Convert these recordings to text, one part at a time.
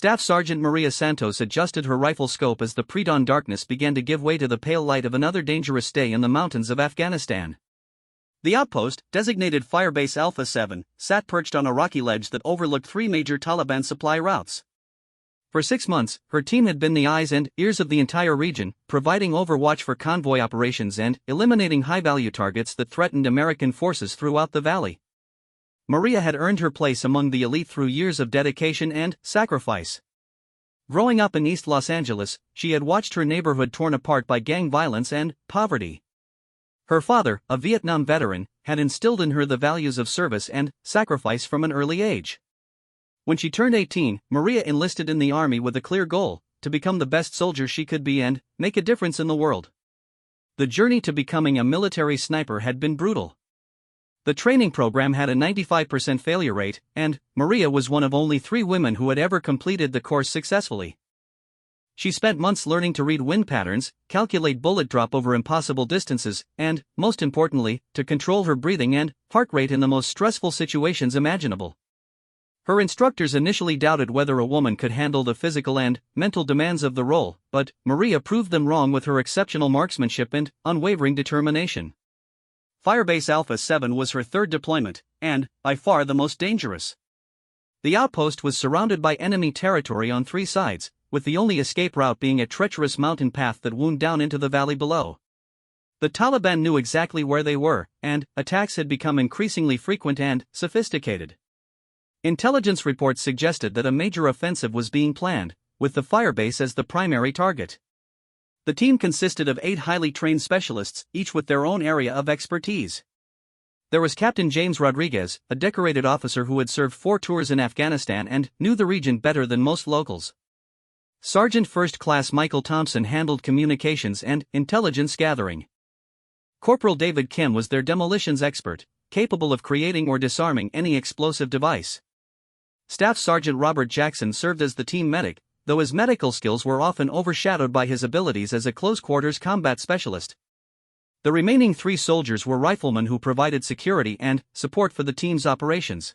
Staff Sergeant Maria Santos adjusted her rifle scope as the pre-dawn darkness began to give way to the pale light of another dangerous day in the mountains of Afghanistan. The outpost, designated Firebase Alpha 7, sat perched on a rocky ledge that overlooked three major Taliban supply routes. For 6 months, her team had been the eyes and ears of the entire region, providing overwatch for convoy operations and eliminating high-value targets that threatened American forces throughout the valley. Maria had earned her place among the elite through years of dedication and sacrifice. Growing up in East Los Angeles, she had watched her neighborhood torn apart by gang violence and poverty. Her father, a Vietnam veteran, had instilled in her the values of service and sacrifice from an early age. When she turned 18, Maria enlisted in the army with a clear goal: to become the best soldier she could be and make a difference in the world. The journey to becoming a military sniper had been brutal. The training program had a 95% failure rate, and Maria was one of only 3 women who had ever completed the course successfully. She spent months learning to read wind patterns, calculate bullet drop over impossible distances, and, most importantly, to control her breathing and heart rate in the most stressful situations imaginable. Her instructors initially doubted whether a woman could handle the physical and mental demands of the role, but Maria proved them wrong with her exceptional marksmanship and unwavering determination. Firebase Alpha 7 was her 3rd deployment, and, by far the most dangerous. The outpost was surrounded by enemy territory on 3 sides, with the only escape route being a treacherous mountain path that wound down into the valley below. The Taliban knew exactly where they were, and attacks had become increasingly frequent and sophisticated. Intelligence reports suggested that a major offensive was being planned, with the firebase as the primary target. The team consisted of 8 highly trained specialists, each with their own area of expertise. There was Captain James Rodriguez, a decorated officer who had served 4 tours in Afghanistan and knew the region better than most locals. Sergeant First Class Michael Thompson handled communications and intelligence gathering. Corporal David Kim was their demolitions expert, capable of creating or disarming any explosive device. Staff Sergeant Robert Jackson served as the team medic, though his medical skills were often overshadowed by his abilities as a close-quarters combat specialist. The remaining 3 soldiers were riflemen who provided security and support for the team's operations.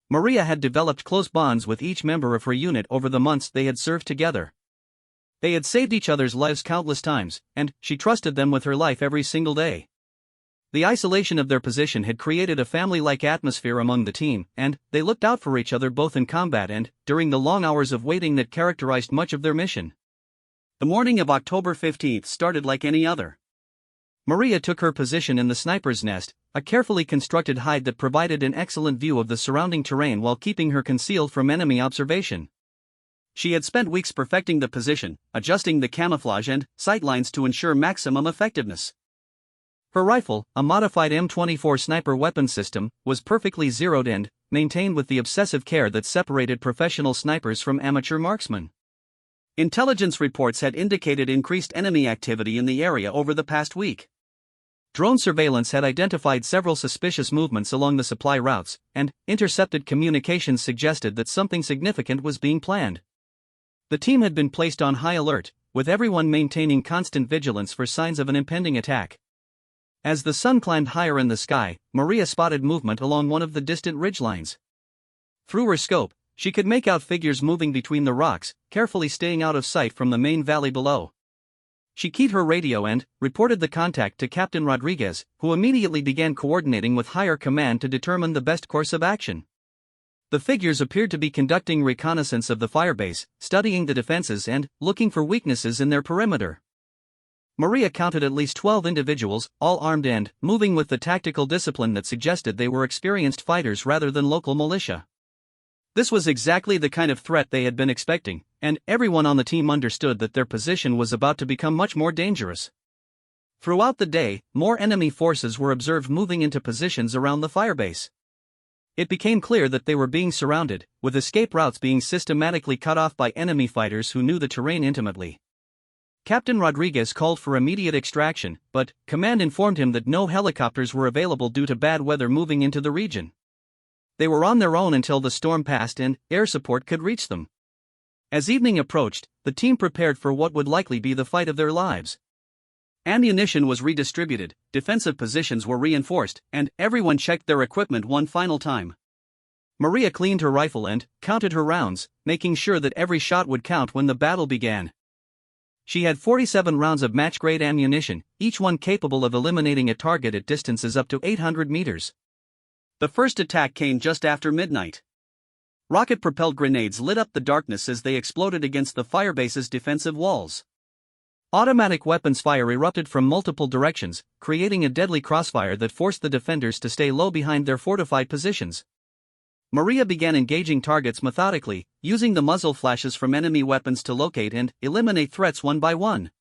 Maria had developed close bonds with each member of her unit over the months they had served together. They had saved each other's lives countless times, and she trusted them with her life every single day. The isolation of their position had created a family-like atmosphere among the team, and they looked out for each other both in combat and during the long hours of waiting that characterized much of their mission. The morning of October 15th started like any other. Maria took her position in the sniper's nest, a carefully constructed hide that provided an excellent view of the surrounding terrain while keeping her concealed from enemy observation. She had spent weeks perfecting the position, adjusting the camouflage and sightlines to ensure maximum effectiveness. Her rifle, a modified M24 sniper weapon system, was perfectly zeroed and maintained with the obsessive care that separated professional snipers from amateur marksmen. Intelligence reports had indicated increased enemy activity in the area over the past week. Drone surveillance had identified several suspicious movements along the supply routes, and intercepted communications suggested that something significant was being planned. The team had been placed on high alert, with everyone maintaining constant vigilance for signs of an impending attack. As the sun climbed higher in the sky, Maria spotted movement along one of the distant ridgelines. Through her scope, she could make out figures moving between the rocks, carefully staying out of sight from the main valley below. She keyed her radio and reported the contact to Captain Rodriguez, who immediately began coordinating with higher command to determine the best course of action. The figures appeared to be conducting reconnaissance of the firebase, studying the defenses and looking for weaknesses in their perimeter. Maria counted at least 12 individuals, all armed and moving with the tactical discipline that suggested they were experienced fighters rather than local militia. This was exactly the kind of threat they had been expecting, and everyone on the team understood that their position was about to become much more dangerous. Throughout the day, more enemy forces were observed moving into positions around the firebase. It became clear that they were being surrounded, with escape routes being systematically cut off by enemy fighters who knew the terrain intimately. Captain Rodriguez called for immediate extraction, but command informed him that no helicopters were available due to bad weather moving into the region. They were on their own until the storm passed and air support could reach them. As evening approached, the team prepared for what would likely be the fight of their lives. Ammunition was redistributed, defensive positions were reinforced, and everyone checked their equipment one final time. Maria cleaned her rifle and counted her rounds, making sure that every shot would count when the battle began. She had 47 rounds of match-grade ammunition, each one capable of eliminating a target at distances up to 800 meters. The first attack came just after midnight. Rocket-propelled grenades lit up the darkness as they exploded against the firebase's defensive walls. Automatic weapons fire erupted from multiple directions, creating a deadly crossfire that forced the defenders to stay low behind their fortified positions. Maria began engaging targets methodically, using the muzzle flashes from enemy weapons to locate and eliminate threats one by one.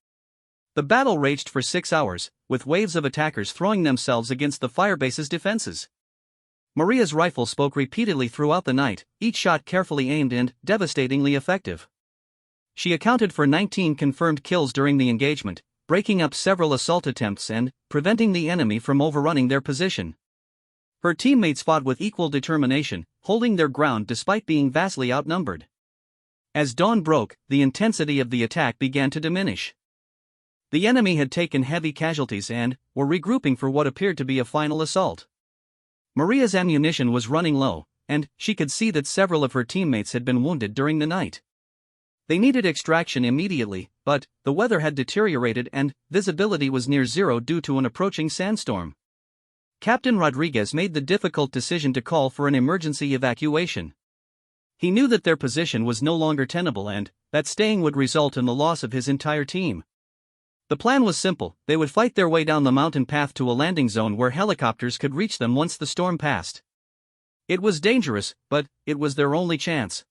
The battle raged for 6 hours, with waves of attackers throwing themselves against the firebase's defenses. Maria's rifle spoke repeatedly throughout the night, each shot carefully aimed and devastatingly effective. She accounted for 19 confirmed kills during the engagement, breaking up several assault attempts and preventing the enemy from overrunning their position. Her teammates fought with equal determination, holding their ground despite being vastly outnumbered. As dawn broke, the intensity of the attack began to diminish. The enemy had taken heavy casualties and were regrouping for what appeared to be a final assault. Maria's ammunition was running low, and she could see that several of her teammates had been wounded during the night. They needed extraction immediately, but the weather had deteriorated and visibility was near zero due to an approaching sandstorm. Captain Rodriguez made the difficult decision to call for an emergency evacuation. He knew that their position was no longer tenable and that staying would result in the loss of his entire team. The plan was simple: they would fight their way down the mountain path to a landing zone where helicopters could reach them once the storm passed. It was dangerous, but it was their only chance.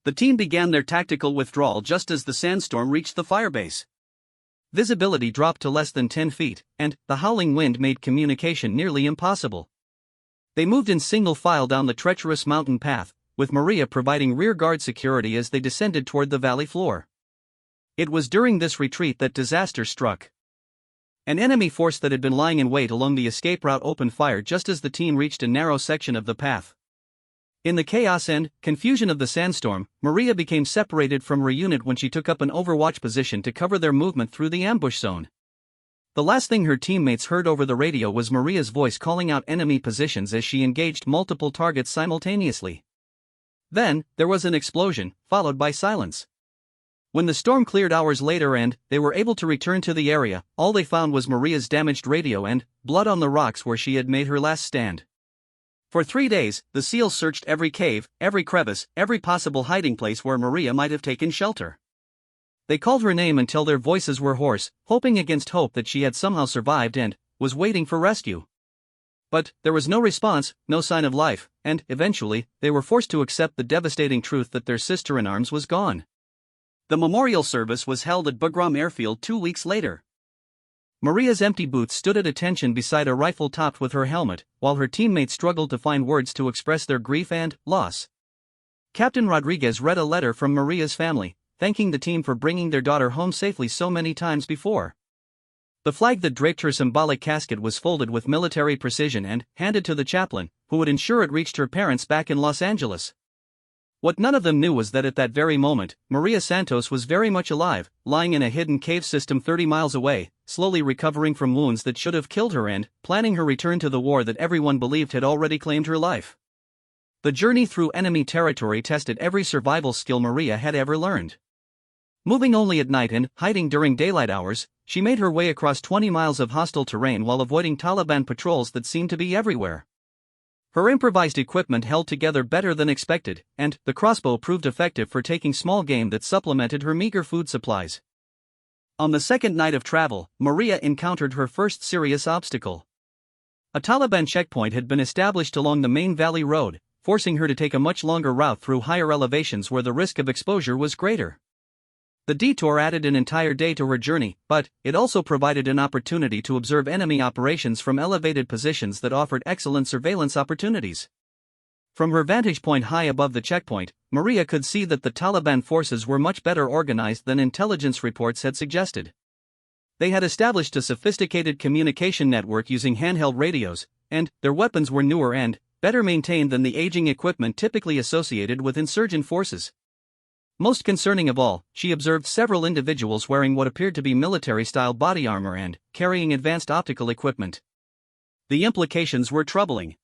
The team began their tactical withdrawal just as the sandstorm reached the firebase. Visibility dropped to less than 10 feet, and the howling wind made communication nearly impossible. They moved in single file down the treacherous mountain path, with Maria providing rearguard security as they descended toward the valley floor. It was during this retreat that disaster struck. An enemy force that had been lying in wait along the escape route opened fire just as the team reached a narrow section of the path. In the chaos and confusion of the sandstorm, Maria became separated from her unit when she took up an overwatch position to cover their movement through the ambush zone. The last thing her teammates heard over the radio was Maria's voice calling out enemy positions as she engaged multiple targets simultaneously. Then, there was an explosion, followed by silence. When the storm cleared hours later and they were able to return to the area, all they found was Maria's damaged radio and blood on the rocks where she had made her last stand. For 3 days, the SEALs searched every cave, every crevice, every possible hiding place where Maria might have taken shelter. They called her name until their voices were hoarse, hoping against hope that she had somehow survived and was waiting for rescue. But there was no response, no sign of life, and eventually, they were forced to accept the devastating truth that their sister-in-arms was gone. The memorial service was held at Bugram Airfield 2 weeks later. Maria's empty boots stood at attention beside a rifle topped with her helmet, while her teammates struggled to find words to express their grief and loss. Captain Rodriguez read a letter from Maria's family, thanking the team for bringing their daughter home safely so many times before. The flag that draped her symbolic casket was folded with military precision and handed to the chaplain, who would ensure it reached her parents back in Los Angeles. What none of them knew was that at that very moment, Maria Santos was very much alive, lying in a hidden cave system 30 miles away, slowly recovering from wounds that should have killed her and planning her return to the war that everyone believed had already claimed her life. The journey through enemy territory tested every survival skill Maria had ever learned. Moving only at night and hiding during daylight hours, she made her way across 20 miles of hostile terrain while avoiding Taliban patrols that seemed to be everywhere. Her improvised equipment held together better than expected, and the crossbow proved effective for taking small game that supplemented her meager food supplies. On the second night of travel, Maria encountered her first serious obstacle. A Taliban checkpoint had been established along the main valley road, forcing her to take a much longer route through higher elevations where the risk of exposure was greater. The detour added an entire day to her journey, but it also provided an opportunity to observe enemy operations from elevated positions that offered excellent surveillance opportunities. From her vantage point high above the checkpoint, Maria could see that the Taliban forces were much better organized than intelligence reports had suggested. They had established a sophisticated communication network using handheld radios, and their weapons were newer and better maintained than the aging equipment typically associated with insurgent forces. Most concerning of all, she observed several individuals wearing what appeared to be military-style body armor and carrying advanced optical equipment. The implications were troubling.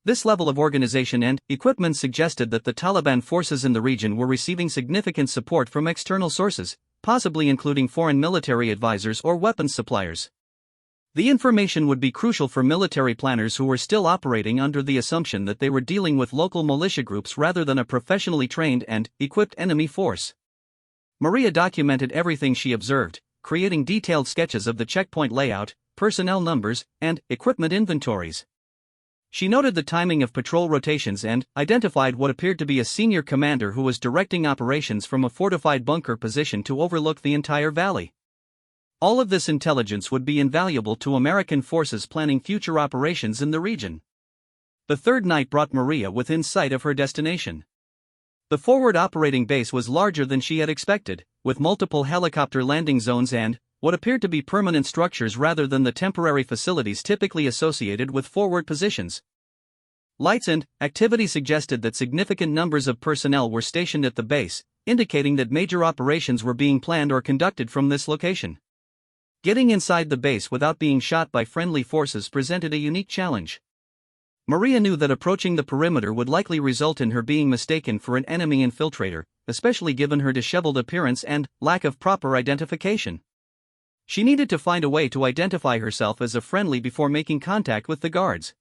This level of organization and equipment suggested that the Taliban forces in the region were receiving significant support from external sources, possibly including foreign military advisors or weapons suppliers. The information would be crucial for military planners who were still operating under the assumption that they were dealing with local militia groups rather than a professionally trained and equipped enemy force. Maria documented everything she observed, creating detailed sketches of the checkpoint layout, personnel numbers, and equipment inventories. She noted the timing of patrol rotations and identified what appeared to be a senior commander who was directing operations from a fortified bunker position to overlook the entire valley. All of this intelligence would be invaluable to American forces planning future operations in the region. The third night brought Maria within sight of her destination. The forward operating base was larger than she had expected, with multiple helicopter landing zones and what appeared to be permanent structures rather than the temporary facilities typically associated with forward positions. Lights and activity suggested that significant numbers of personnel were stationed at the base, indicating that major operations were being planned or conducted from this location. Getting inside the base without being shot by friendly forces presented a unique challenge. Maria knew that approaching the perimeter would likely result in her being mistaken for an enemy infiltrator, especially given her disheveled appearance and lack of proper identification. She needed to find a way to identify herself as a friendly before making contact with the guards.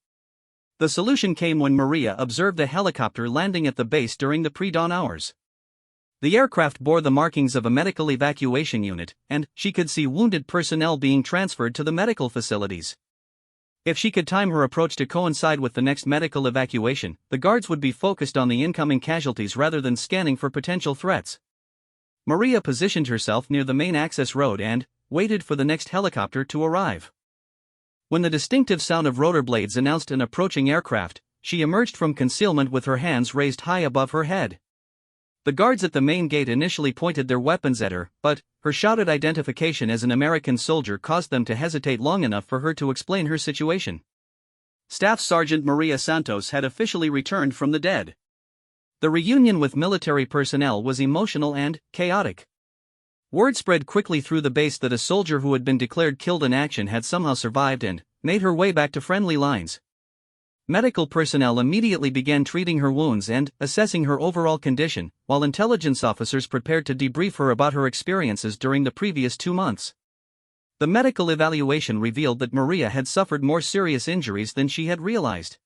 The solution came when Maria observed a helicopter landing at the base during the pre-dawn hours. The aircraft bore the markings of a medical evacuation unit, and she could see wounded personnel being transferred to the medical facilities. If she could time her approach to coincide with the next medical evacuation, the guards would be focused on the incoming casualties rather than scanning for potential threats. Maria positioned herself near the main access road and waited for the next helicopter to arrive. When the distinctive sound of rotor blades announced an approaching aircraft, she emerged from concealment with her hands raised high above her head. The guards at the main gate initially pointed their weapons at her, but her shouted identification as an American soldier caused them to hesitate long enough for her to explain her situation. Staff Sergeant Maria Santos had officially returned from the dead. The reunion with military personnel was emotional and chaotic. Word spread quickly through the base that a soldier who had been declared killed in action had somehow survived and made her way back to friendly lines. Medical personnel immediately began treating her wounds and assessing her overall condition, while intelligence officers prepared to debrief her about her experiences during the previous 2 months. The medical evaluation revealed that Maria had suffered more serious injuries than she had realized.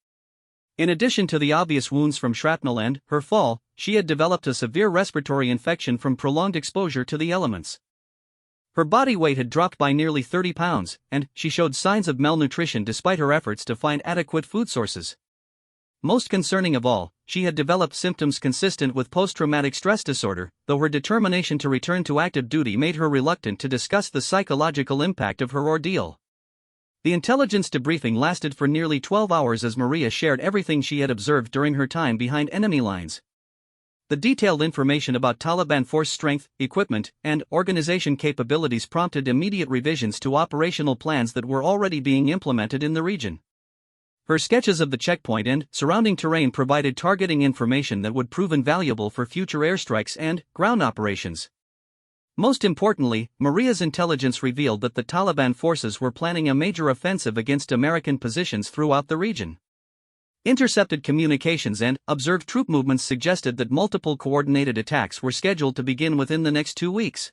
In addition to the obvious wounds from shrapnel and her fall, she had developed a severe respiratory infection from prolonged exposure to the elements. Her body weight had dropped by nearly 30 pounds, and she showed signs of malnutrition despite her efforts to find adequate food sources. Most concerning of all, she had developed symptoms consistent with post-traumatic stress disorder, though her determination to return to active duty made her reluctant to discuss the psychological impact of her ordeal. The intelligence debriefing lasted for nearly 12 hours as Maria shared everything she had observed during her time behind enemy lines. The detailed information about Taliban force strength, equipment, and organization capabilities prompted immediate revisions to operational plans that were already being implemented in the region. Her sketches of the checkpoint and surrounding terrain provided targeting information that would prove invaluable for future airstrikes and ground operations. Most importantly, Maria's intelligence revealed that the Taliban forces were planning a major offensive against American positions throughout the region. Intercepted communications and observed troop movements suggested that multiple coordinated attacks were scheduled to begin within the next 2 weeks.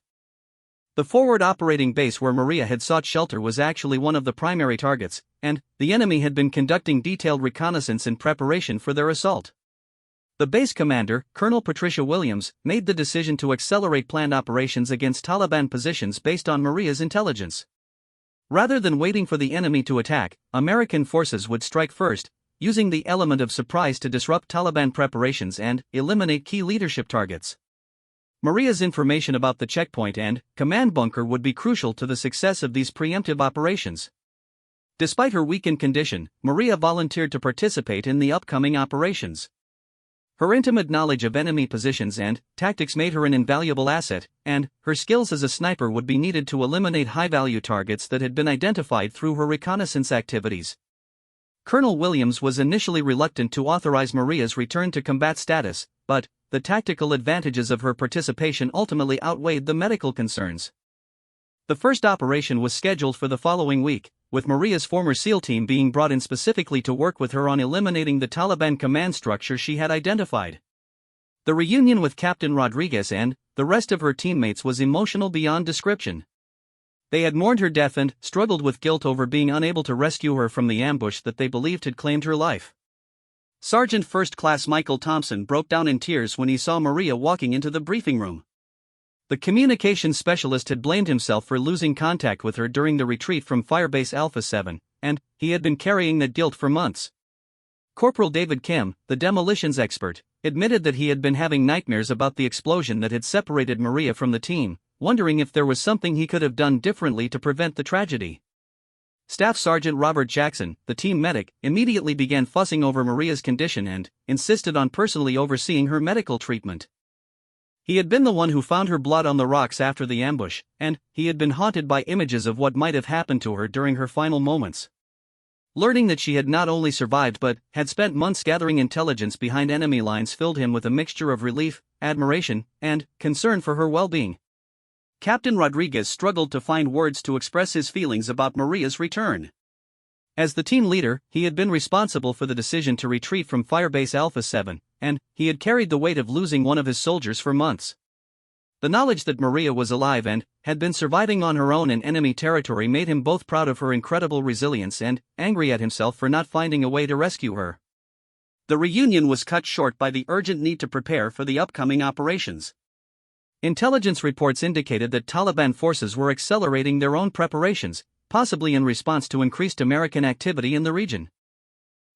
The forward operating base where Maria had sought shelter was actually one of the primary targets, and the enemy had been conducting detailed reconnaissance in preparation for their assault. The base commander, Colonel Patricia Williams, made the decision to accelerate planned operations against Taliban positions based on Maria's intelligence. Rather than waiting for the enemy to attack, American forces would strike first, using the element of surprise to disrupt Taliban preparations and eliminate key leadership targets. Maria's information about the checkpoint and command bunker would be crucial to the success of these preemptive operations. Despite her weakened condition, Maria volunteered to participate in the upcoming operations. Her intimate knowledge of enemy positions and tactics made her an invaluable asset, and her skills as a sniper would be needed to eliminate high-value targets that had been identified through her reconnaissance activities. Colonel Williams was initially reluctant to authorize Maria's return to combat status, but the tactical advantages of her participation ultimately outweighed the medical concerns. The first operation was scheduled for the following week, with Maria's former SEAL team being brought in specifically to work with her on eliminating the Taliban command structure she had identified. The reunion with Captain Rodriguez and the rest of her teammates was emotional beyond description. They had mourned her death and struggled with guilt over being unable to rescue her from the ambush that they believed had claimed her life. Sergeant First Class Michael Thompson broke down in tears when he saw Maria walking into the briefing room. The communications specialist had blamed himself for losing contact with her during the retreat from Firebase Alpha 7, and he had been carrying that guilt for months. Corporal David Kim, the demolitions expert, admitted that he had been having nightmares about the explosion that had separated Maria from the team, wondering if there was something he could have done differently to prevent the tragedy. Staff Sergeant Robert Jackson, the team medic, immediately began fussing over Maria's condition and insisted on personally overseeing her medical treatment. He had been the one who found her blood on the rocks after the ambush, and he had been haunted by images of what might have happened to her during her final moments. Learning that she had not only survived but had spent months gathering intelligence behind enemy lines filled him with a mixture of relief, admiration, and concern for her well-being. Captain Rodriguez struggled to find words to express his feelings about Maria's return. As the team leader, he had been responsible for the decision to retreat from Firebase Alpha 7, and he had carried the weight of losing one of his soldiers for months. The knowledge that Maria was alive and had been surviving on her own in enemy territory made him both proud of her incredible resilience and angry at himself for not finding a way to rescue her. The reunion was cut short by the urgent need to prepare for the upcoming operations. Intelligence reports indicated that Taliban forces were accelerating their own preparations, possibly in response to increased American activity in the region.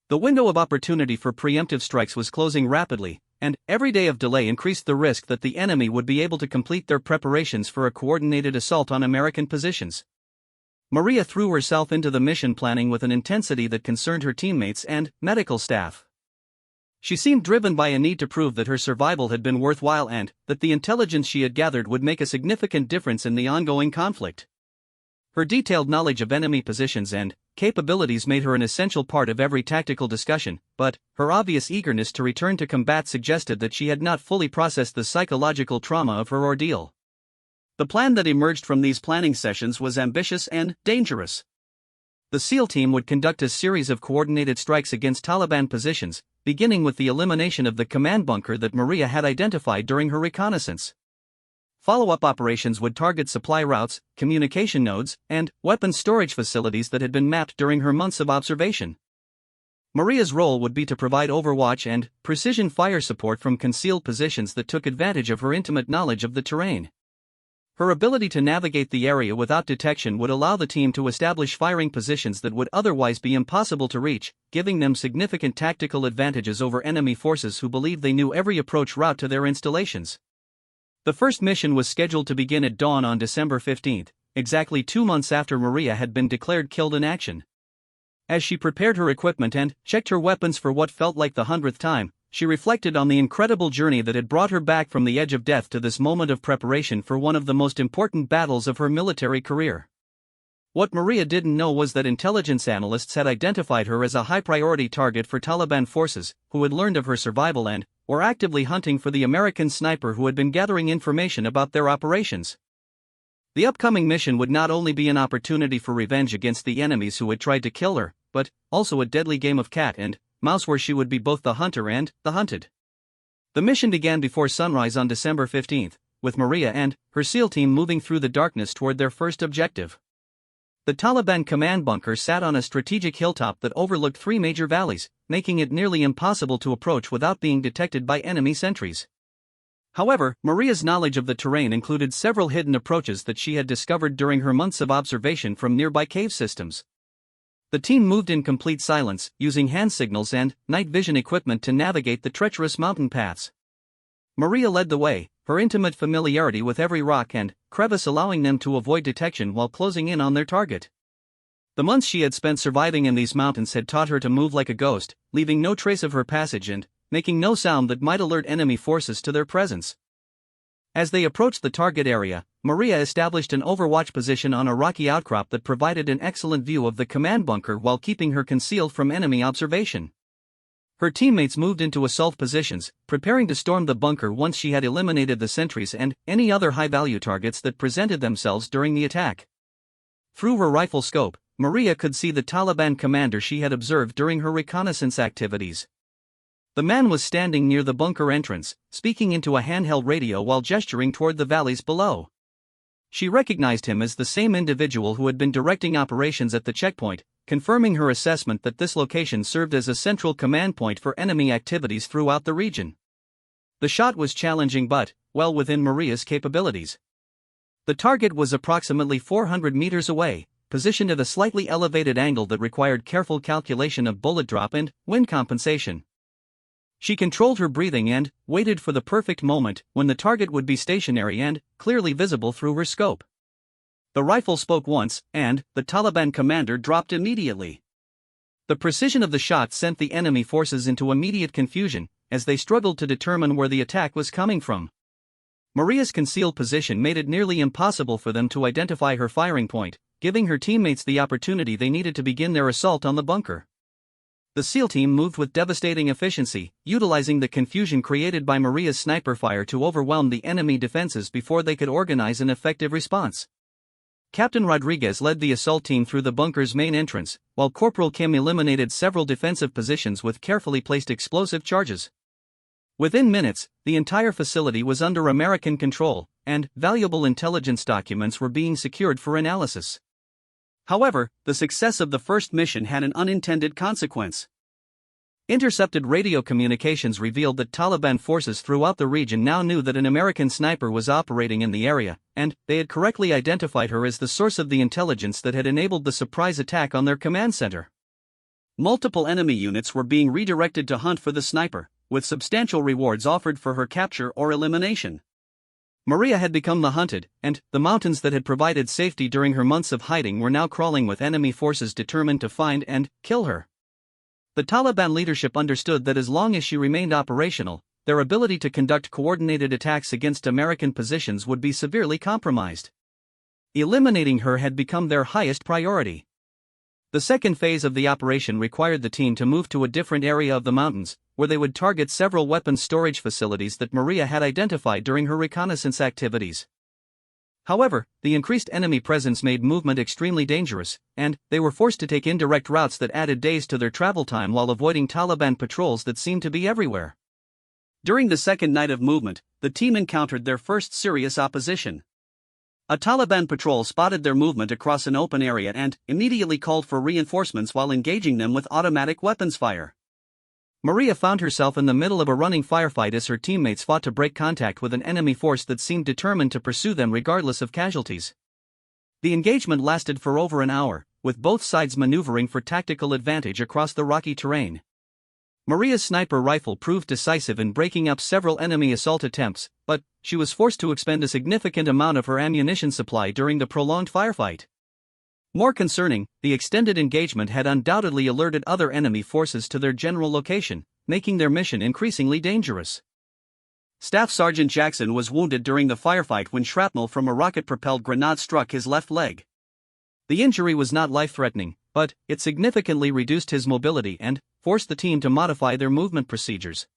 The window of opportunity for preemptive strikes was closing rapidly, and every day of delay increased the risk that the enemy would be able to complete their preparations for a coordinated assault on American positions. Maria threw herself into the mission planning with an intensity that concerned her teammates and medical staff. She seemed driven by a need to prove that her survival had been worthwhile and that the intelligence she had gathered would make a significant difference in the ongoing conflict. Her detailed knowledge of enemy positions and capabilities made her an essential part of every tactical discussion, but her obvious eagerness to return to combat suggested that she had not fully processed the psychological trauma of her ordeal. The plan that emerged from these planning sessions was ambitious and dangerous. The SEAL team would conduct a series of coordinated strikes against Taliban positions, beginning with the elimination of the command bunker that Maria had identified during her reconnaissance. Follow-up operations would target supply routes, communication nodes, and weapons storage facilities that had been mapped during her months of observation. Maria's role would be to provide overwatch and precision fire support from concealed positions that took advantage of her intimate knowledge of the terrain. Her ability to navigate the area without detection would allow the team to establish firing positions that would otherwise be impossible to reach, giving them significant tactical advantages over enemy forces who believed they knew every approach route to their installations. The first mission was scheduled to begin at dawn on December 15, exactly 2 months after Maria had been declared killed in action. As she prepared her equipment and checked her weapons for what felt like the 100th time, she reflected on the incredible journey that had brought her back from the edge of death to this moment of preparation for one of the most important battles of her military career. What Maria didn't know was that intelligence analysts had identified her as a high-priority target for Taliban forces, who had learned of her survival and were actively hunting for the American sniper who had been gathering information about their operations. The upcoming mission would not only be an opportunity for revenge against the enemies who had tried to kill her, but also a deadly game of cat and mouse where she would be both the hunter and the hunted. The mission began before sunrise on December 15, with Maria and her SEAL team moving through the darkness toward their first objective. The Taliban command bunker sat on a strategic hilltop that overlooked 3 major valleys, making it nearly impossible to approach without being detected by enemy sentries. However, Maria's knowledge of the terrain included several hidden approaches that she had discovered during her months of observation from nearby cave systems. The team moved in complete silence, using hand signals and night vision equipment to navigate the treacherous mountain paths. Maria led the way, her intimate familiarity with every rock and crevice allowing them to avoid detection while closing in on their target. The months she had spent surviving in these mountains had taught her to move like a ghost, leaving no trace of her passage and making no sound that might alert enemy forces to their presence. As they approached the target area, Maria established an overwatch position on a rocky outcrop that provided an excellent view of the command bunker while keeping her concealed from enemy observation. Her teammates moved into assault positions, preparing to storm the bunker once she had eliminated the sentries and any other high-value targets that presented themselves during the attack. Through her rifle scope, Maria could see the Taliban commander she had observed during her reconnaissance activities. The man was standing near the bunker entrance, speaking into a handheld radio while gesturing toward the valleys below. She recognized him as the same individual who had been directing operations at the checkpoint, confirming her assessment that this location served as a central command point for enemy activities throughout the region. The shot was challenging but, well within Maria's capabilities. The target was approximately 400 meters away, positioned at a slightly elevated angle that required careful calculation of bullet drop and wind compensation. She controlled her breathing and waited for the perfect moment when the target would be stationary and clearly visible through her scope. The rifle spoke once, and the Taliban commander dropped immediately. The precision of the shot sent the enemy forces into immediate confusion as they struggled to determine where the attack was coming from. Maria's concealed position made it nearly impossible for them to identify her firing point, giving her teammates the opportunity they needed to begin their assault on the bunker. The SEAL team moved with devastating efficiency, utilizing the confusion created by Maria's sniper fire to overwhelm the enemy defenses before they could organize an effective response. Captain Rodriguez led the assault team through the bunker's main entrance, while Corporal Kim eliminated several defensive positions with carefully placed explosive charges. Within minutes, the entire facility was under American control, and valuable intelligence documents were being secured for analysis. However, the success of the first mission had an unintended consequence. Intercepted radio communications revealed that Taliban forces throughout the region now knew that an American sniper was operating in the area, and they had correctly identified her as the source of the intelligence that had enabled the surprise attack on their command center. Multiple enemy units were being redirected to hunt for the sniper, with substantial rewards offered for her capture or elimination. Maria had become the hunted, and the mountains that had provided safety during her months of hiding were now crawling with enemy forces determined to find and kill her. The Taliban leadership understood that as long as she remained operational, their ability to conduct coordinated attacks against American positions would be severely compromised. Eliminating her had become their highest priority. The second phase of the operation required the team to move to a different area of the mountains, where they would target several weapons storage facilities that Maria had identified during her reconnaissance activities. However, the increased enemy presence made movement extremely dangerous, and they were forced to take indirect routes that added days to their travel time while avoiding Taliban patrols that seemed to be everywhere. During the second night of movement, the team encountered their first serious opposition. A Taliban patrol spotted their movement across an open area and immediately called for reinforcements while engaging them with automatic weapons fire. Maria found herself in the middle of a running firefight as her teammates fought to break contact with an enemy force that seemed determined to pursue them regardless of casualties. The engagement lasted for over an hour, with both sides maneuvering for tactical advantage across the rocky terrain. Maria's sniper rifle proved decisive in breaking up several enemy assault attempts, but she was forced to expend a significant amount of her ammunition supply during the prolonged firefight. More concerning, the extended engagement had undoubtedly alerted other enemy forces to their general location, making their mission increasingly dangerous. Staff Sergeant Jackson was wounded during the firefight when shrapnel from a rocket-propelled grenade struck his left leg. The injury was not life-threatening, but it significantly reduced his mobility and forced the team to modify their movement procedures.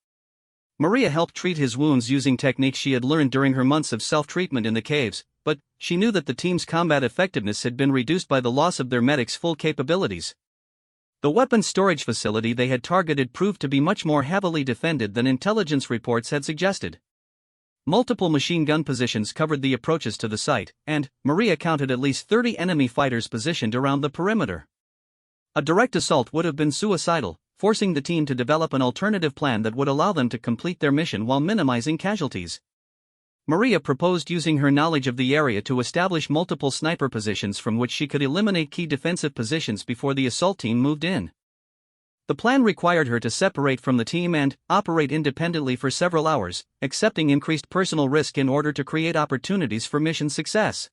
Maria helped treat his wounds using techniques she had learned during her months of self-treatment in the caves, but she knew that the team's combat effectiveness had been reduced by the loss of their medics' full capabilities. The weapons storage facility they had targeted proved to be much more heavily defended than intelligence reports had suggested. Multiple machine gun positions covered the approaches to the site, and Maria counted at least 30 enemy fighters positioned around the perimeter. A direct assault would have been suicidal, forcing the team to develop an alternative plan that would allow them to complete their mission while minimizing casualties. Maria proposed using her knowledge of the area to establish multiple sniper positions from which she could eliminate key defensive positions before the assault team moved in. The plan required her to separate from the team and operate independently for several hours, accepting increased personal risk in order to create opportunities for mission success.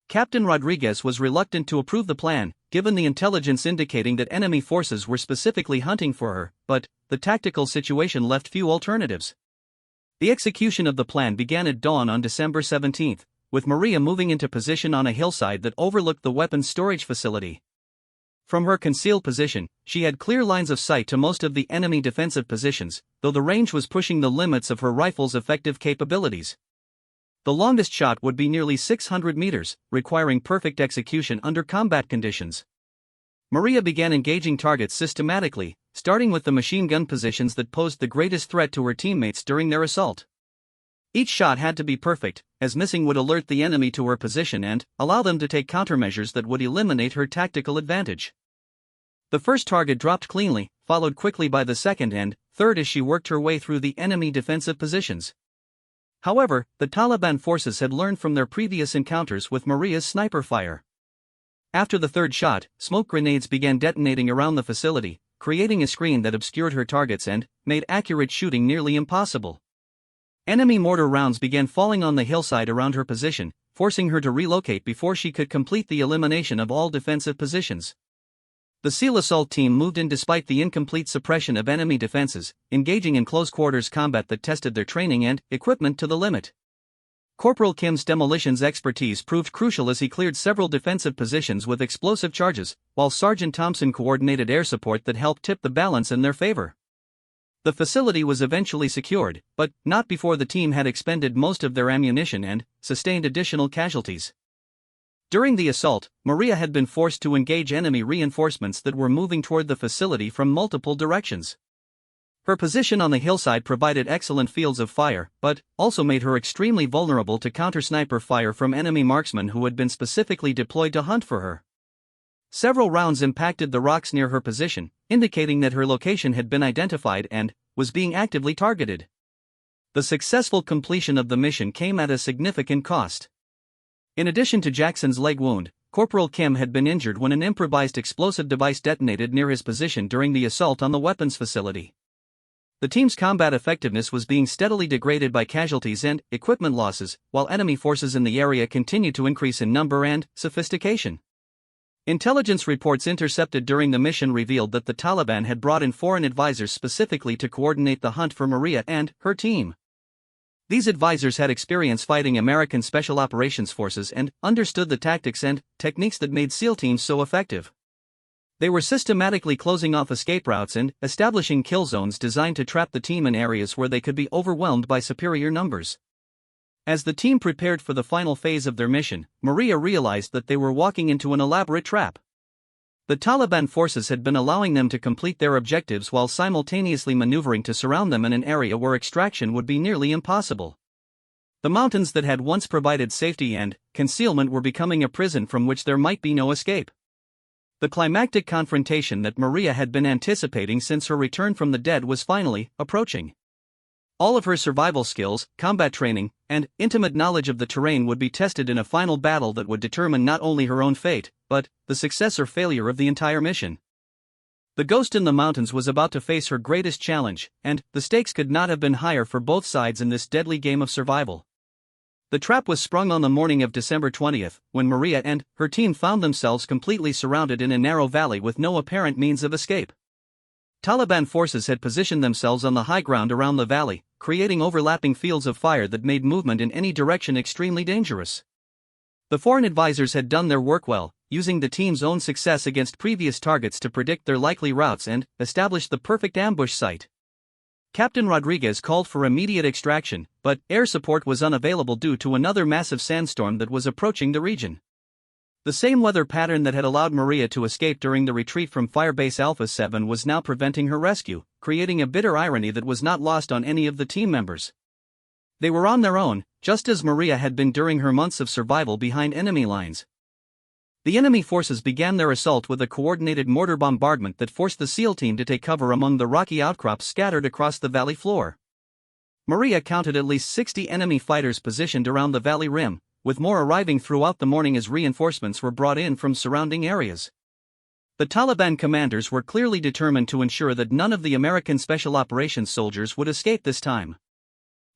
Captain Rodriguez was reluctant to approve the plan, given the intelligence indicating that enemy forces were specifically hunting for her, but the tactical situation left few alternatives. The execution of the plan began at dawn on December 17, with Maria moving into position on a hillside that overlooked the weapons storage facility. From her concealed position, she had clear lines of sight to most of the enemy defensive positions, though the range was pushing the limits of her rifle's effective capabilities. The longest shot would be nearly 600 meters, requiring perfect execution under combat conditions. Maria began engaging targets systematically, starting with the machine gun positions that posed the greatest threat to her teammates during their assault. Each shot had to be perfect, as missing would alert the enemy to her position and allow them to take countermeasures that would eliminate her tactical advantage. The first target dropped cleanly, followed quickly by the second and third as she worked her way through the enemy defensive positions. However, the Taliban forces had learned from their previous encounters with Maria's sniper fire. After the third shot, smoke grenades began detonating around the facility, creating a screen that obscured her targets and made accurate shooting nearly impossible. Enemy mortar rounds began falling on the hillside around her position, forcing her to relocate before she could complete the elimination of all defensive positions. The SEAL assault team moved in despite the incomplete suppression of enemy defenses, engaging in close-quarters combat that tested their training and equipment to the limit. Corporal Kim's demolitions expertise proved crucial as he cleared several defensive positions with explosive charges, while Sergeant Thompson coordinated air support that helped tip the balance in their favor. The facility was eventually secured, but not before the team had expended most of their ammunition and sustained additional casualties. During the assault, Maria had been forced to engage enemy reinforcements that were moving toward the facility from multiple directions. Her position on the hillside provided excellent fields of fire, but also made her extremely vulnerable to counter-sniper fire from enemy marksmen who had been specifically deployed to hunt for her. Several rounds impacted the rocks near her position, indicating that her location had been identified and was being actively targeted. The successful completion of the mission came at a significant cost. In addition to Jackson's leg wound, Corporal Kim had been injured when an improvised explosive device detonated near his position during the assault on the weapons facility. The team's combat effectiveness was being steadily degraded by casualties and equipment losses, while enemy forces in the area continued to increase in number and sophistication. Intelligence reports intercepted during the mission revealed that the Taliban had brought in foreign advisors specifically to coordinate the hunt for Maria and her team. These advisors had experience fighting American Special Operations Forces and understood the tactics and techniques that made SEAL teams so effective. They were systematically closing off escape routes and establishing kill zones designed to trap the team in areas where they could be overwhelmed by superior numbers. As the team prepared for the final phase of their mission, Maria realized that they were walking into an elaborate trap. The Taliban forces had been allowing them to complete their objectives while simultaneously maneuvering to surround them in an area where extraction would be nearly impossible. The mountains that had once provided safety and concealment were becoming a prison from which there might be no escape. The climactic confrontation that Maria had been anticipating since her return from the dead was finally approaching. All of her survival skills, combat training, and intimate knowledge of the terrain would be tested in a final battle that would determine not only her own fate, but the success or failure of the entire mission. The ghost in the mountains was about to face her greatest challenge, and the stakes could not have been higher for both sides in this deadly game of survival. The trap was sprung on the morning of December 20th, when Maria and her team found themselves completely surrounded in a narrow valley with no apparent means of escape. Taliban forces had positioned themselves on the high ground around the valley, creating overlapping fields of fire that made movement in any direction extremely dangerous. The foreign advisors had done their work well, using the team's own success against previous targets to predict their likely routes and establish the perfect ambush site. Captain Rodriguez called for immediate extraction, but air support was unavailable due to another massive sandstorm that was approaching the region. The same weather pattern that had allowed Maria to escape during the retreat from Firebase Alpha 7 was now preventing her rescue, creating a bitter irony that was not lost on any of the team members. They were on their own, just as Maria had been during her months of survival behind enemy lines. The enemy forces began their assault with a coordinated mortar bombardment that forced the SEAL team to take cover among the rocky outcrops scattered across the valley floor. Maria counted at least 60 enemy fighters positioned around the valley rim, with more arriving throughout the morning as reinforcements were brought in from surrounding areas. The Taliban commanders were clearly determined to ensure that none of the American Special Operations soldiers would escape this time.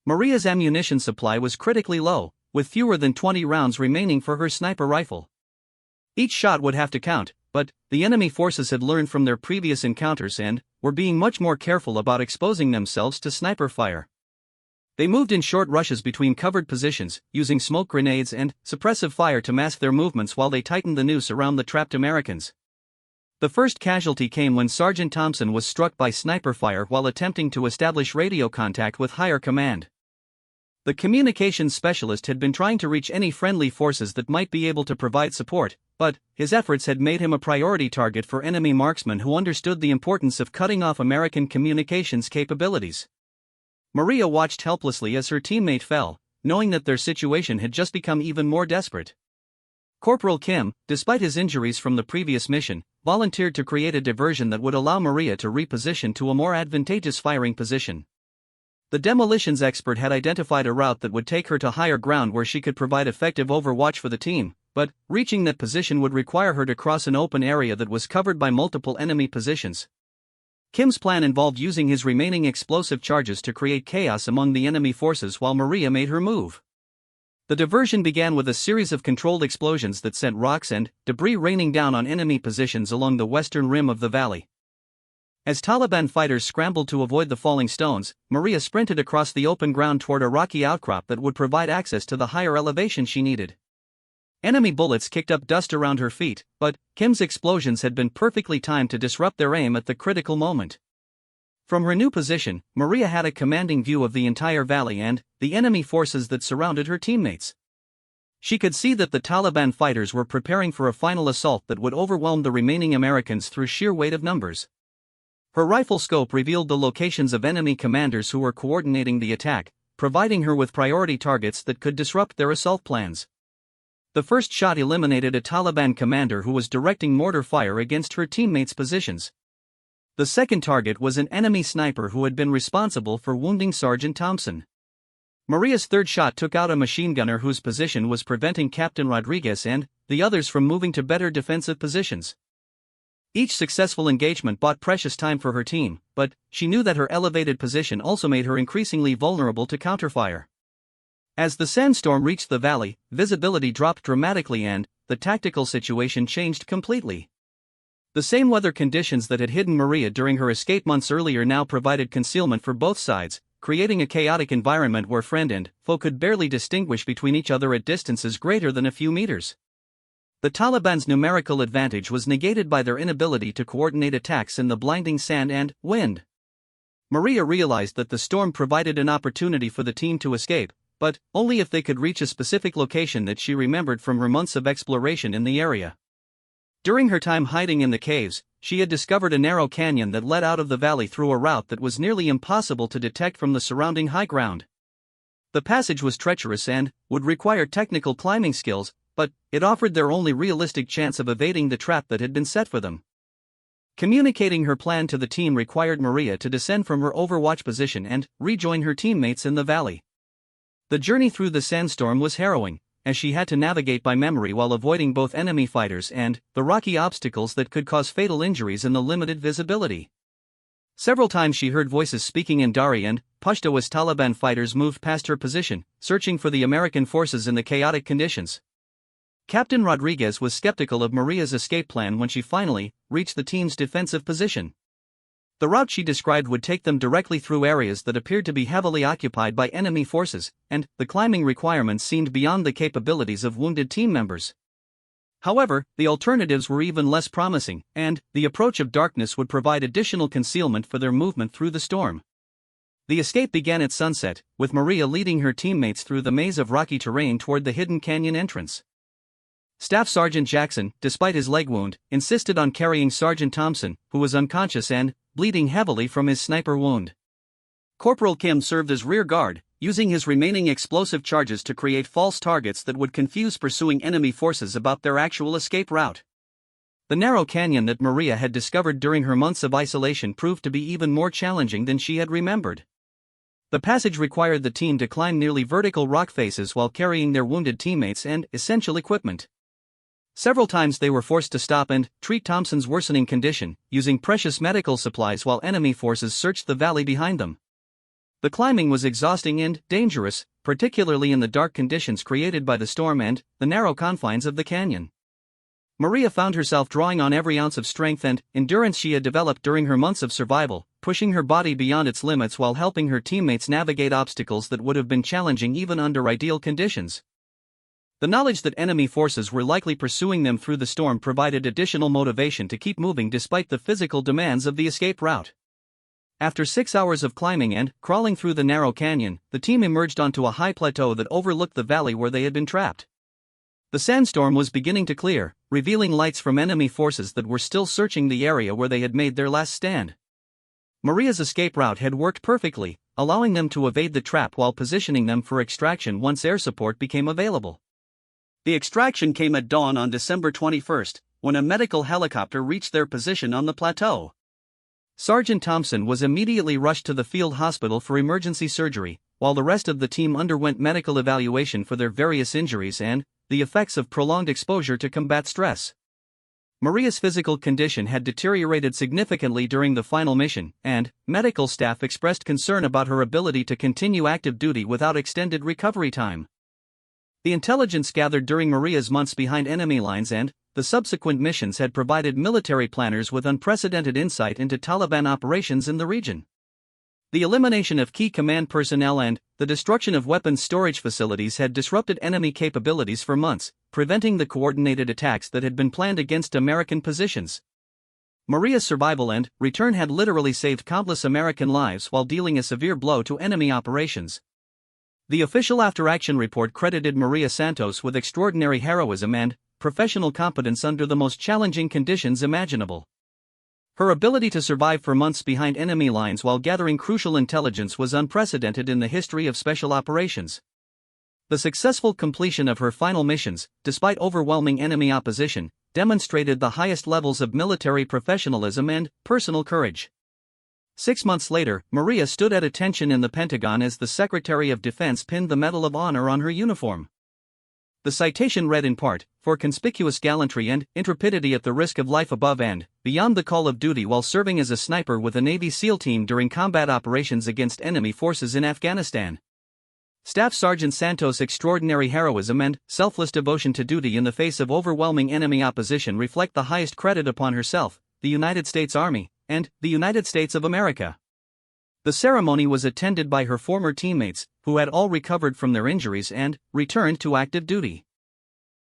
Maria's ammunition supply was critically low, with fewer than 20 rounds remaining for her sniper rifle. Each shot would have to count, but the enemy forces had learned from their previous encounters and were being much more careful about exposing themselves to sniper fire. They moved in short rushes between covered positions, using smoke grenades and suppressive fire to mask their movements while they tightened the noose around the trapped Americans. The first casualty came when Sergeant Thompson was struck by sniper fire while attempting to establish radio contact with higher command. The communications specialist had been trying to reach any friendly forces that might be able to provide support, but his efforts had made him a priority target for enemy marksmen who understood the importance of cutting off American communications capabilities. Maria watched helplessly as her teammate fell, knowing that their situation had just become even more desperate. Corporal Kim, despite his injuries from the previous mission, volunteered to create a diversion that would allow Maria to reposition to a more advantageous firing position. The demolitions expert had identified a route that would take her to higher ground where she could provide effective overwatch for the team, but reaching that position would require her to cross an open area that was covered by multiple enemy positions. Kim's plan involved using his remaining explosive charges to create chaos among the enemy forces while Maria made her move. The diversion began with a series of controlled explosions that sent rocks and debris raining down on enemy positions along the western rim of the valley. As Taliban fighters scrambled to avoid the falling stones, Maria sprinted across the open ground toward a rocky outcrop that would provide access to the higher elevation she needed. Enemy bullets kicked up dust around her feet, but Kim's explosions had been perfectly timed to disrupt their aim at the critical moment. From her new position, Maria had a commanding view of the entire valley and the enemy forces that surrounded her teammates. She could see that the Taliban fighters were preparing for a final assault that would overwhelm the remaining Americans through sheer weight of numbers. Her rifle scope revealed the locations of enemy commanders who were coordinating the attack, providing her with priority targets that could disrupt their assault plans. The first shot eliminated a Taliban commander who was directing mortar fire against her teammates' positions. The second target was an enemy sniper who had been responsible for wounding Sergeant Thompson. Maria's third shot took out a machine gunner whose position was preventing Captain Rodriguez and the others from moving to better defensive positions. Each successful engagement bought precious time for her team, but she knew that her elevated position also made her increasingly vulnerable to counterfire. As the sandstorm reached the valley, visibility dropped dramatically and the tactical situation changed completely. The same weather conditions that had hidden Maria during her escape months earlier now provided concealment for both sides, creating a chaotic environment where friend and foe could barely distinguish between each other at distances greater than a few meters. The Taliban's numerical advantage was negated by their inability to coordinate attacks in the blinding sand and wind. Maria realized that the storm provided an opportunity for the team to escape, but only if they could reach a specific location that she remembered from her months of exploration in the area. During her time hiding in the caves, she had discovered a narrow canyon that led out of the valley through a route that was nearly impossible to detect from the surrounding high ground. The passage was treacherous and would require technical climbing skills, but it offered their only realistic chance of evading the trap that had been set for them. Communicating her plan to the team required Maria to descend from her overwatch position and rejoin her teammates in the valley. The journey through the sandstorm was harrowing, as she had to navigate by memory while avoiding both enemy fighters and the rocky obstacles that could cause fatal injuries in the limited visibility. Several times she heard voices speaking in Dari and Pashto as Taliban fighters moved past her position, searching for the American forces in the chaotic conditions. Captain Rodriguez was skeptical of Maria's escape plan when she finally reached the team's defensive position. The route she described would take them directly through areas that appeared to be heavily occupied by enemy forces, and the climbing requirements seemed beyond the capabilities of wounded team members. However, the alternatives were even less promising, and the approach of darkness would provide additional concealment for their movement through the storm. The escape began at sunset, with Maria leading her teammates through the maze of rocky terrain toward the hidden canyon entrance. Staff Sergeant Jackson, despite his leg wound, insisted on carrying Sergeant Thompson, who was unconscious and bleeding heavily from his sniper wound. Corporal Kim served as rear guard, using his remaining explosive charges to create false targets that would confuse pursuing enemy forces about their actual escape route. The narrow canyon that Maria had discovered during her months of isolation proved to be even more challenging than she had remembered. The passage required the team to climb nearly vertical rock faces while carrying their wounded teammates and essential equipment. Several times they were forced to stop and treat Thompson's worsening condition, using precious medical supplies while enemy forces searched the valley behind them. The climbing was exhausting and dangerous, particularly in the dark conditions created by the storm and the narrow confines of the canyon. Maria found herself drawing on every ounce of strength and endurance she had developed during her months of survival, pushing her body beyond its limits while helping her teammates navigate obstacles that would have been challenging even under ideal conditions. The knowledge that enemy forces were likely pursuing them through the storm provided additional motivation to keep moving despite the physical demands of the escape route. After 6 hours of climbing and crawling through the narrow canyon, the team emerged onto a high plateau that overlooked the valley where they had been trapped. The sandstorm was beginning to clear, revealing lights from enemy forces that were still searching the area where they had made their last stand. Maria's escape route had worked perfectly, allowing them to evade the trap while positioning them for extraction once air support became available. The extraction came at dawn on December 21st, when a medical helicopter reached their position on the plateau. Sergeant Thompson was immediately rushed to the field hospital for emergency surgery, while the rest of the team underwent medical evaluation for their various injuries and the effects of prolonged exposure to combat stress. Maria's physical condition had deteriorated significantly during the final mission, and medical staff expressed concern about her ability to continue active duty without extended recovery time. The intelligence gathered during Maria's months behind enemy lines and the subsequent missions had provided military planners with unprecedented insight into Taliban operations in the region. The elimination of key command personnel and the destruction of weapons storage facilities had disrupted enemy capabilities for months, preventing the coordinated attacks that had been planned against American positions. Maria's survival and return had literally saved countless American lives while dealing a severe blow to enemy operations. The official after-action report credited Maria Santos with extraordinary heroism and professional competence under the most challenging conditions imaginable. Her ability to survive for months behind enemy lines while gathering crucial intelligence was unprecedented in the history of special operations. The successful completion of her final missions, despite overwhelming enemy opposition, demonstrated the highest levels of military professionalism and personal courage. 6 months later, Maria stood at attention in the Pentagon as the Secretary of Defense pinned the Medal of Honor on her uniform. The citation read in part, "For conspicuous gallantry and intrepidity at the risk of life above and beyond the call of duty while serving as a sniper with a Navy SEAL team during combat operations against enemy forces in Afghanistan." Staff Sergeant Santos' extraordinary heroism and selfless devotion to duty in the face of overwhelming enemy opposition reflect the highest credit upon herself, the United States Army, and the United States of America. The ceremony was attended by her former teammates, who had all recovered from their injuries and returned to active duty.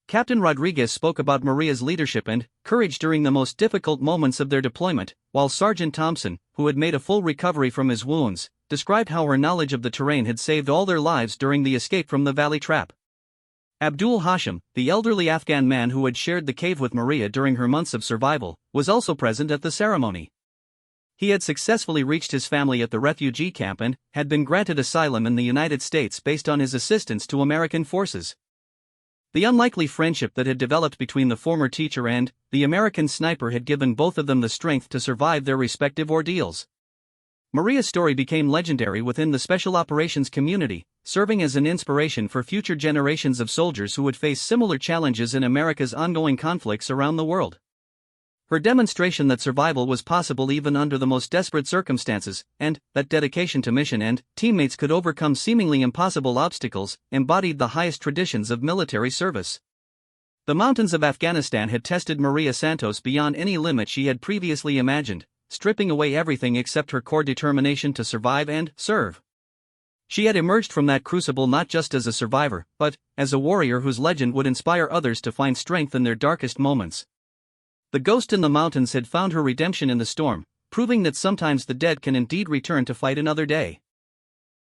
Captain Rodriguez spoke about Maria's leadership and courage during the most difficult moments of their deployment, while Sergeant Thompson, who had made a full recovery from his wounds, described how her knowledge of the terrain had saved all their lives during the escape from the valley trap. Abdul Hashim, the elderly Afghan man who had shared the cave with Maria during her months of survival, was also present at the ceremony. He had successfully reached his family at the refugee camp and had been granted asylum in the United States based on his assistance to American forces. The unlikely friendship that had developed between the former teacher and the American sniper had given both of them the strength to survive their respective ordeals. Maria's story became legendary within the special operations community, serving as an inspiration for future generations of soldiers who would face similar challenges in America's ongoing conflicts around the world. Her demonstration that survival was possible even under the most desperate circumstances, and that dedication to mission and teammates could overcome seemingly impossible obstacles, embodied the highest traditions of military service. The mountains of Afghanistan had tested Maria Santos beyond any limit she had previously imagined, stripping away everything except her core determination to survive and serve. She had emerged from that crucible not just as a survivor, but as a warrior whose legend would inspire others to find strength in their darkest moments. The ghost in the mountains had found her redemption in the storm, proving that sometimes the dead can indeed return to fight another day.